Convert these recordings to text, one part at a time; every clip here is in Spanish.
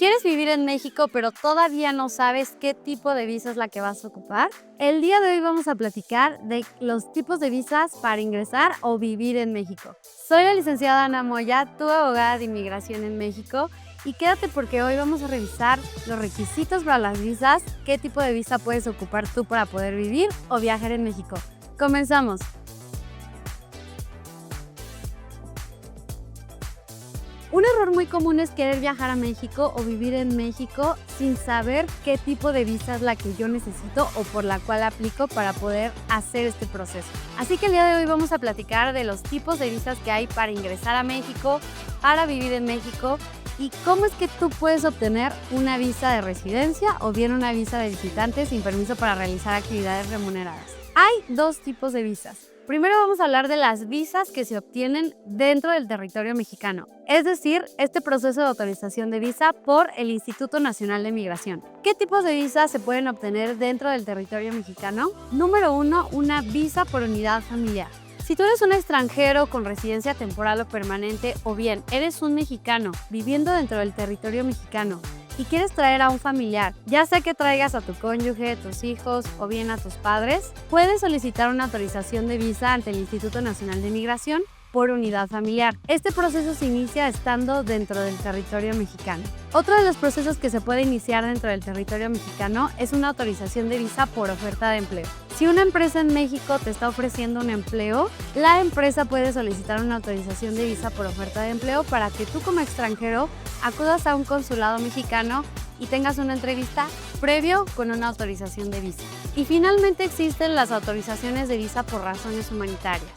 ¿Quieres vivir en México pero todavía no sabes qué tipo de visa es la que vas a ocupar? El día de hoy vamos a platicar de los tipos de visas para ingresar o vivir en México. Soy la licenciada Ana Moya, tu abogada de inmigración en México, y quédate porque hoy vamos a revisar los requisitos para las visas, qué tipo de visa puedes ocupar tú para poder vivir o viajar en México. ¡Comenzamos! Un error muy común es querer viajar a México o vivir en México sin saber qué tipo de visa es la que yo necesito o por la cual aplico para poder hacer este proceso. Así que el día de hoy vamos a platicar de los tipos de visas que hay para ingresar a México, para vivir en México y cómo es que tú puedes obtener una visa de residencia o bien una visa de visitante sin permiso para realizar actividades remuneradas. Hay dos tipos de visas. Primero vamos a hablar de las visas que se obtienen dentro del territorio mexicano, es decir, este proceso de autorización de visa por el Instituto Nacional de Migración. ¿Qué tipos de visas se pueden obtener dentro del territorio mexicano? Número 1, una visa por unidad familiar. Si tú eres un extranjero con residencia temporal o permanente, o bien eres un mexicano viviendo dentro del territorio mexicano y quieres traer a un familiar, ya sea que traigas a tu cónyuge, tus hijos o bien a tus padres, puedes solicitar una autorización de visa ante el Instituto Nacional de Migración por unidad familiar. Este proceso se inicia estando dentro del territorio mexicano. Otro de los procesos que se puede iniciar dentro del territorio mexicano es una autorización de visa por oferta de empleo. Si una empresa en México te está ofreciendo un empleo, la empresa puede solicitar una autorización de visa por oferta de empleo para que tú como extranjero acudas a un consulado mexicano y tengas una entrevista previo con una autorización de visa. Y finalmente existen las autorizaciones de visa por razones humanitarias.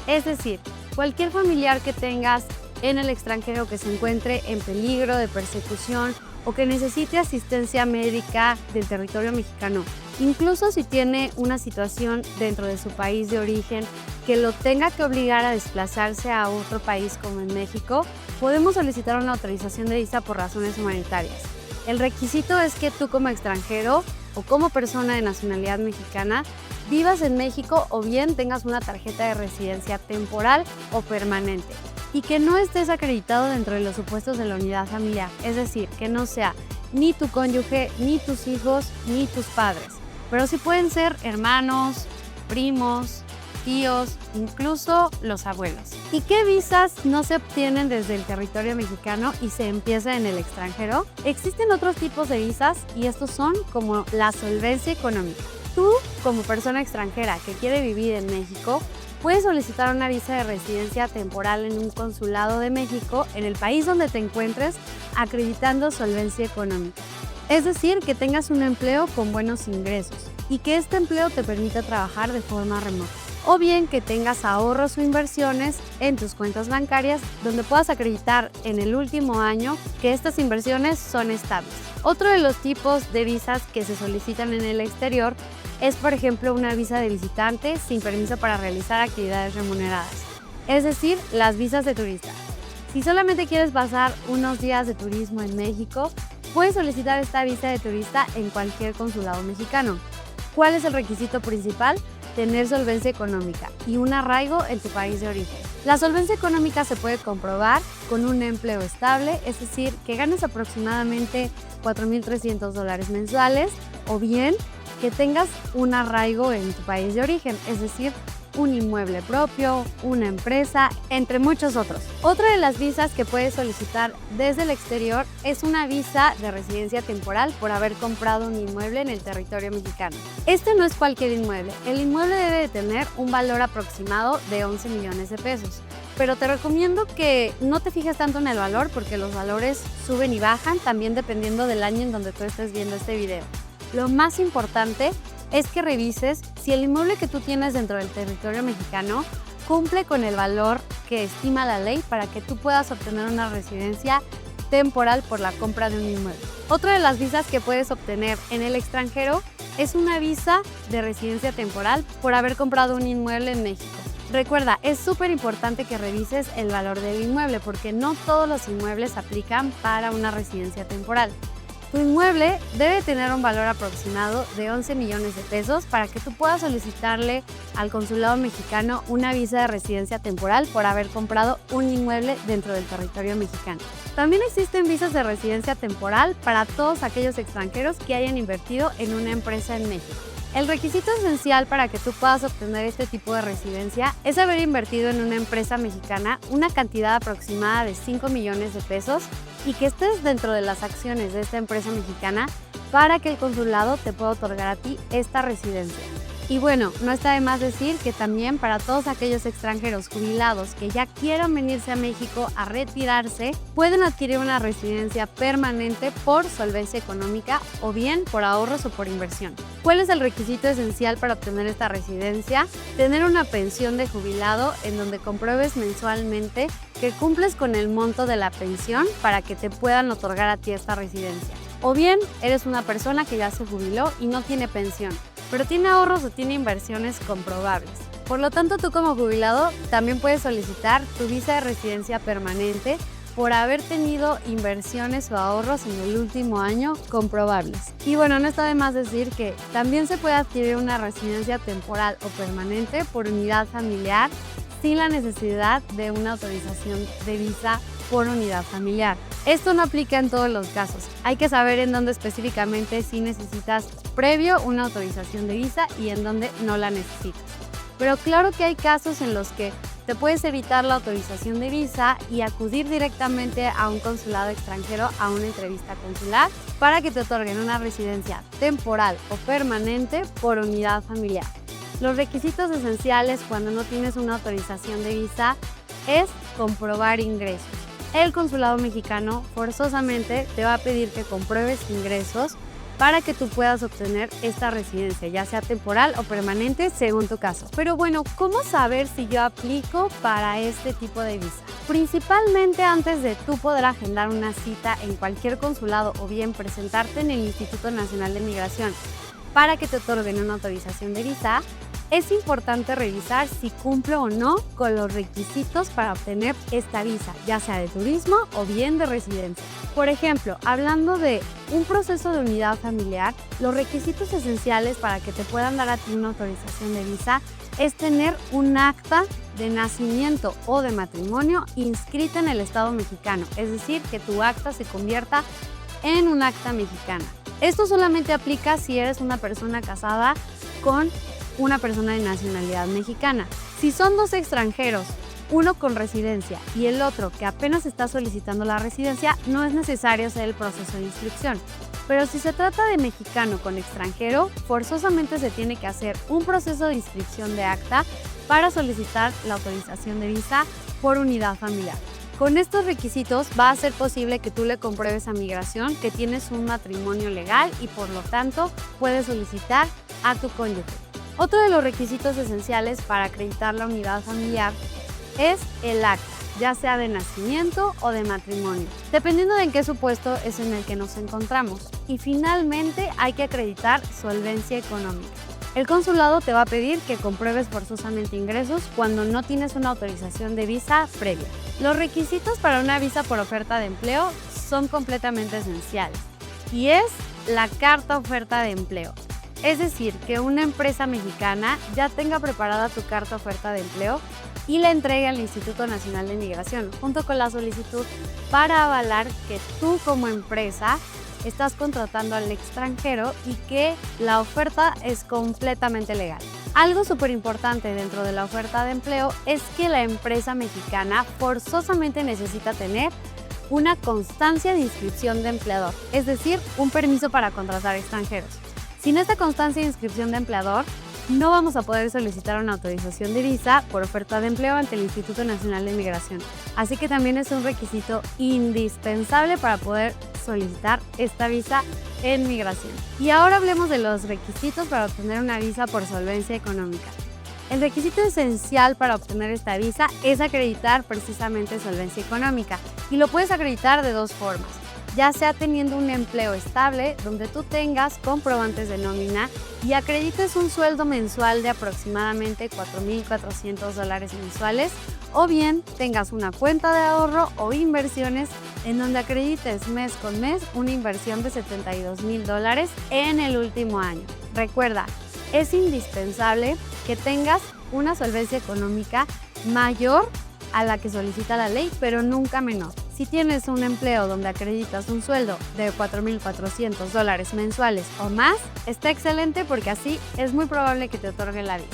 Es decir, cualquier familiar que tengas en el extranjero que se encuentre en peligro de persecución o que necesite asistencia médica del territorio mexicano, incluso si tiene una situación dentro de su país de origen que lo tenga que obligar a desplazarse a otro país como en México, podemos solicitar una autorización de visa por razones humanitarias. El requisito es que tú como extranjero o como persona de nacionalidad mexicana vivas en México o bien tengas una tarjeta de residencia temporal o permanente y que no estés acreditado dentro de los supuestos de la unidad familiar, es decir, que no sea ni tu cónyuge, ni tus hijos, ni tus padres, pero sí pueden ser hermanos, primos, tíos, incluso los abuelos. ¿Y qué visas no se obtienen desde el territorio mexicano y se empieza en el extranjero? Existen otros tipos de visas y estos son como la solvencia económica. Tú, como persona extranjera que quiere vivir en México, puedes solicitar una visa de residencia temporal en un consulado de México en el país donde te encuentres, acreditando solvencia económica. Es decir, que tengas un empleo con buenos ingresos y que este empleo te permita trabajar de forma remota. O bien que tengas ahorros o inversiones en tus cuentas bancarias donde puedas acreditar en el último año que estas inversiones son estables. Otro de los tipos de visas que se solicitan en el exterior es, por ejemplo, una visa de visitante sin permiso para realizar actividades remuneradas, es decir, las visas de turista. Si solamente quieres pasar unos días de turismo en México, puedes solicitar esta visa de turista en cualquier consulado mexicano. ¿Cuál es el requisito principal? Tener solvencia económica y un arraigo en tu país de origen. La solvencia económica se puede comprobar con un empleo estable, es decir, que ganes aproximadamente $4,300 mensuales, o bien que tengas un arraigo en tu país de origen, es decir, un inmueble propio, una empresa, entre muchos otros. Otra de las visas que puedes solicitar desde el exterior es una visa de residencia temporal por haber comprado un inmueble en el territorio mexicano. Este no es cualquier inmueble. El inmueble debe de tener un valor aproximado de 11 millones de pesos. Pero te recomiendo que no te fijes tanto en el valor porque los valores suben y bajan también dependiendo del año en donde tú estés viendo este video. Lo más importante es que revises si el inmueble que tú tienes dentro del territorio mexicano cumple con el valor que estima la ley para que tú puedas obtener una residencia temporal por la compra de un inmueble. Otra de las visas que puedes obtener en el extranjero es una visa de residencia temporal por haber comprado un inmueble en México. Recuerda, es súper importante que revises el valor del inmueble porque no todos los inmuebles aplican para una residencia temporal. Tu inmueble debe tener un valor aproximado de 11 millones de pesos para que tú puedas solicitarle al consulado mexicano una visa de residencia temporal por haber comprado un inmueble dentro del territorio mexicano. También existen visas de residencia temporal para todos aquellos extranjeros que hayan invertido en una empresa en México. El requisito esencial para que tú puedas obtener este tipo de residencia es haber invertido en una empresa mexicana una cantidad aproximada de 5 millones de pesos y que estés dentro de las acciones de esta empresa mexicana para que el consulado te pueda otorgar a ti esta residencia. Y bueno, no está de más decir que también para todos aquellos extranjeros jubilados que ya quieran venirse a México a retirarse, pueden adquirir una residencia permanente por solvencia económica o bien por ahorros o por inversión. ¿Cuál es el requisito esencial para obtener esta residencia? Tener una pensión de jubilado en donde compruebes mensualmente que cumples con el monto de la pensión para que te puedan otorgar a ti esta residencia. O bien eres una persona que ya se jubiló y no tiene pensión, pero tiene ahorros o tiene inversiones comprobables. Por lo tanto, tú como jubilado también puedes solicitar tu visa de residencia permanente por haber tenido inversiones o ahorros en el último año comprobables. Y bueno, no está de más decir que también se puede adquirir una residencia temporal o permanente por unidad familiar sin la necesidad de una autorización de visa por unidad familiar. Esto no aplica en todos los casos. Hay que saber en dónde específicamente sí necesitas previo una autorización de visa y en dónde no la necesitas. Pero claro que hay casos en los que te puedes evitar la autorización de visa y acudir directamente a un consulado extranjero a una entrevista consular para que te otorguen una residencia temporal o permanente por unidad familiar. Los requisitos esenciales cuando no tienes una autorización de visa es comprobar ingresos. El consulado mexicano forzosamente te va a pedir que compruebes ingresos para que tú puedas obtener esta residencia, ya sea temporal o permanente según tu caso. Pero bueno, ¿cómo saber si yo aplico para este tipo de visa? Principalmente antes de tú poder agendar una cita en cualquier consulado o bien presentarte en el Instituto Nacional de Migración para que te otorguen una autorización de visa, es importante revisar si cumple o no con los requisitos para obtener esta visa, ya sea de turismo o bien de residencia. Por ejemplo, hablando de un proceso de unidad familiar, los requisitos esenciales para que te puedan dar a ti una autorización de visa es tener un acta de nacimiento o de matrimonio inscrita en el Estado mexicano, es decir, que tu acta se convierta en un acta mexicana. Esto solamente aplica si eres una persona casada con una persona de nacionalidad mexicana. Si son dos extranjeros, uno con residencia y el otro que apenas está solicitando la residencia, no es necesario hacer el proceso de inscripción. Pero si se trata de mexicano con extranjero, forzosamente se tiene que hacer un proceso de inscripción de acta para solicitar la autorización de visa por unidad familiar. Con estos requisitos va a ser posible que tú le compruebes a Migración que tienes un matrimonio legal y por lo tanto puedes solicitar a tu cónyuge. Otro de los requisitos esenciales para acreditar la unidad familiar es el acta, ya sea de nacimiento o de matrimonio, dependiendo de en qué supuesto es en el que nos encontramos. Y finalmente hay que acreditar solvencia económica. El consulado te va a pedir que compruebes forzosamente ingresos cuando no tienes una autorización de visa previa. Los requisitos para una visa por oferta de empleo son completamente esenciales y es la carta oferta de empleo. Es decir, que una empresa mexicana ya tenga preparada tu carta oferta de empleo y la entregue al Instituto Nacional de Migración, junto con la solicitud para avalar que tú como empresa estás contratando al extranjero y que la oferta es completamente legal. Algo súper importante dentro de la oferta de empleo es que la empresa mexicana forzosamente necesita tener una constancia de inscripción de empleador, es decir, un permiso para contratar extranjeros. Sin esta constancia de inscripción de empleador, no vamos a poder solicitar una autorización de visa por oferta de empleo ante el Instituto Nacional de Migración. Así que también es un requisito indispensable para poder solicitar esta visa en migración. Y ahora hablemos de los requisitos para obtener una visa por solvencia económica. El requisito esencial para obtener esta visa es acreditar precisamente solvencia económica y lo puedes acreditar de dos formas. Ya sea teniendo un empleo estable donde tú tengas comprobantes de nómina y acredites un sueldo mensual de aproximadamente $4,400 mensuales, o bien tengas una cuenta de ahorro o inversiones en donde acredites mes con mes una inversión de $72,000 en el último año. Recuerda, es indispensable que tengas una solvencia económica mayor a la que solicita la ley, pero nunca menor. Si tienes un empleo donde acreditas un sueldo de $4,400 mensuales o más, está excelente porque así es muy probable que te otorguen la visa.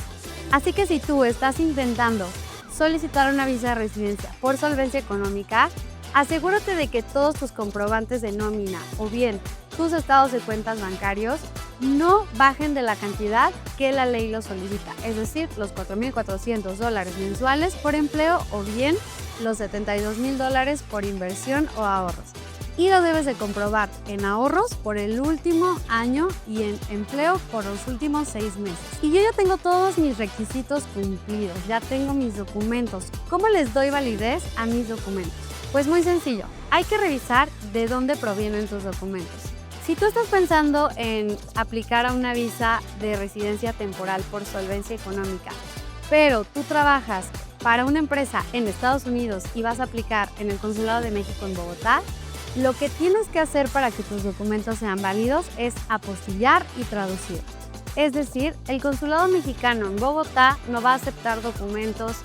Así que si tú estás intentando solicitar una visa de residencia por solvencia económica, asegúrate de que todos tus comprobantes de nómina o bien tus estados de cuentas bancarios no bajen de la cantidad que la ley lo solicita, es decir, los $4,400 mensuales por empleo o bien los $72,000 por inversión o ahorros. Y lo debes de comprobar en ahorros por el último año y en empleo por los últimos 6 meses. Y yo ya tengo todos mis requisitos cumplidos, ya tengo mis documentos. ¿Cómo les doy validez a mis documentos? Pues muy sencillo, hay que revisar de dónde provienen tus documentos. Si tú estás pensando en aplicar a una visa de residencia temporal por solvencia económica, pero tú trabajas para una empresa en Estados Unidos y vas a aplicar en el Consulado de México en Bogotá, lo que tienes que hacer para que tus documentos sean válidos es apostillar y traducir. Es decir, el Consulado Mexicano en Bogotá no va a aceptar documentos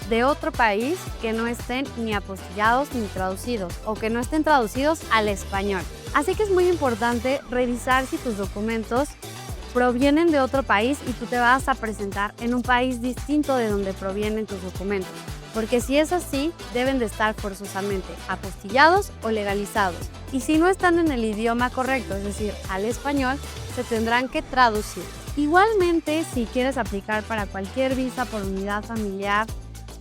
de otro país que no estén ni apostillados ni traducidos o que no estén traducidos al español. Así que es muy importante revisar si tus documentos provienen de otro país y tú te vas a presentar en un país distinto de donde provienen tus documentos. Porque si es así, deben de estar forzosamente apostillados o legalizados. Y si no están en el idioma correcto, es decir, al español, se tendrán que traducir. Igualmente, si quieres aplicar para cualquier visa por unidad familiar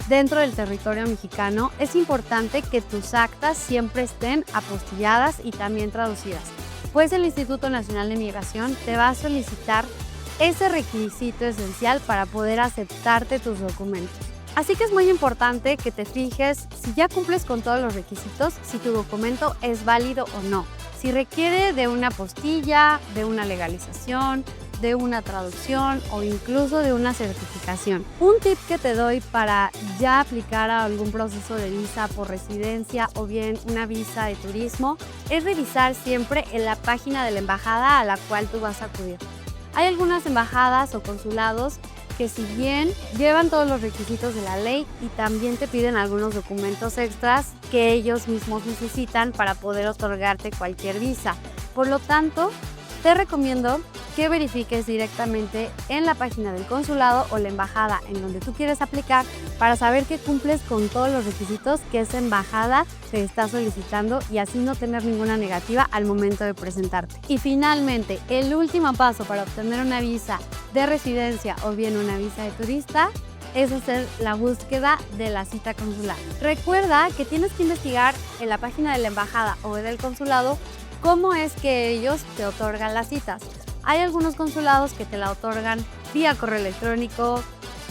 dentro del territorio mexicano, es importante que tus actas siempre estén apostilladas y también traducidas, pues el Instituto Nacional de Migración te va a solicitar ese requisito esencial para poder aceptarte tus documentos. Así que es muy importante que te fijes si ya cumples con todos los requisitos, si tu documento es válido o no, si requiere de una apostilla, de una legalización, de una traducción o incluso de una certificación. Un tip que te doy para ya aplicar a algún proceso de visa por residencia o bien una visa de turismo es revisar siempre en la página de la embajada a la cual tú vas a acudir. Hay algunas embajadas o consulados que si bien llevan todos los requisitos de la ley y también te piden algunos documentos extras que ellos mismos necesitan para poder otorgarte cualquier visa. Por lo tanto, te recomiendo que verifiques directamente en la página del consulado o la embajada en donde tú quieres aplicar para saber que cumples con todos los requisitos que esa embajada te está solicitando y así no tener ninguna negativa al momento de presentarte. Y finalmente, el último paso para obtener una visa de residencia o bien una visa de turista es hacer la búsqueda de la cita consular. Recuerda que tienes que investigar en la página de la embajada o del consulado cómo es que ellos te otorgan las citas. Hay algunos consulados que te la otorgan vía correo electrónico,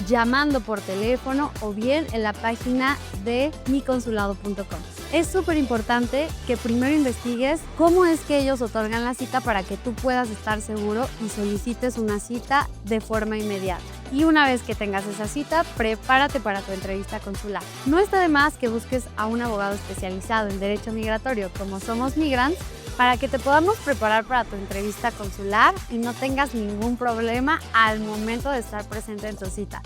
llamando por teléfono o bien en la página de miconsulado.com. Es súper importante que primero investigues cómo es que ellos otorgan la cita para que tú puedas estar seguro y solicites una cita de forma inmediata. Y una vez que tengas esa cita, prepárate para tu entrevista consular. No está de más que busques a un abogado especializado en derecho migratorio como somos Migrants para que te podamos preparar para tu entrevista consular y no tengas ningún problema al momento de estar presente en tu cita.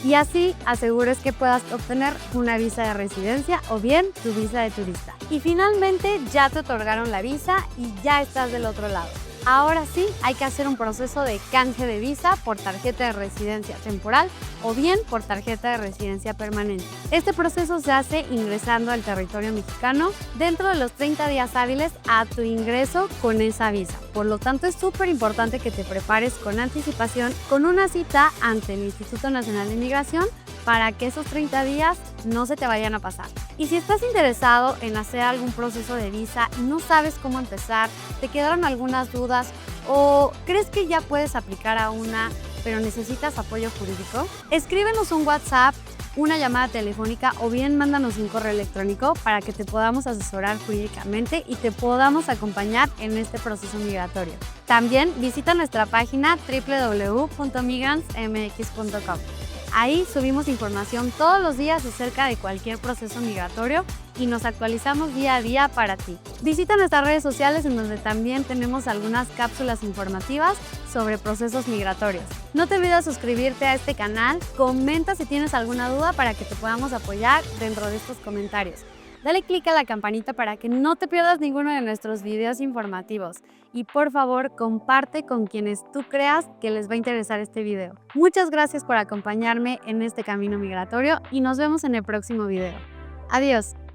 Y así asegures que puedas obtener una visa de residencia o bien tu visa de turista. Y finalmente ya te otorgaron la visa y ya estás del otro lado. Ahora sí, hay que hacer un proceso de canje de visa por tarjeta de residencia temporal o bien por tarjeta de residencia permanente. Este proceso se hace ingresando al territorio mexicano dentro de los 30 días hábiles a tu ingreso con esa visa. Por lo tanto, es súper importante que te prepares con anticipación con una cita ante el Instituto Nacional de Migración para que esos 30 días no se te vayan a pasar. Y si estás interesado en hacer algún proceso de visa y no sabes cómo empezar, te quedaron algunas dudas o crees que ya puedes aplicar a una, pero necesitas apoyo jurídico, escríbenos un WhatsApp, una llamada telefónica o bien mándanos un correo electrónico para que te podamos asesorar jurídicamente y te podamos acompañar en este proceso migratorio. También visita nuestra página www.migrantsmx.com. Ahí subimos información todos los días acerca de cualquier proceso migratorio y nos actualizamos día a día para ti. Visita nuestras redes sociales en donde también tenemos algunas cápsulas informativas sobre procesos migratorios. No te olvides suscribirte a este canal, comenta si tienes alguna duda para que te podamos apoyar dentro de estos comentarios. Dale click a la campanita para que no te pierdas ninguno de nuestros videos informativos. Y por favor, comparte con quienes tú creas que les va a interesar este video. Muchas gracias por acompañarme en este camino migratorio y nos vemos en el próximo video. Adiós.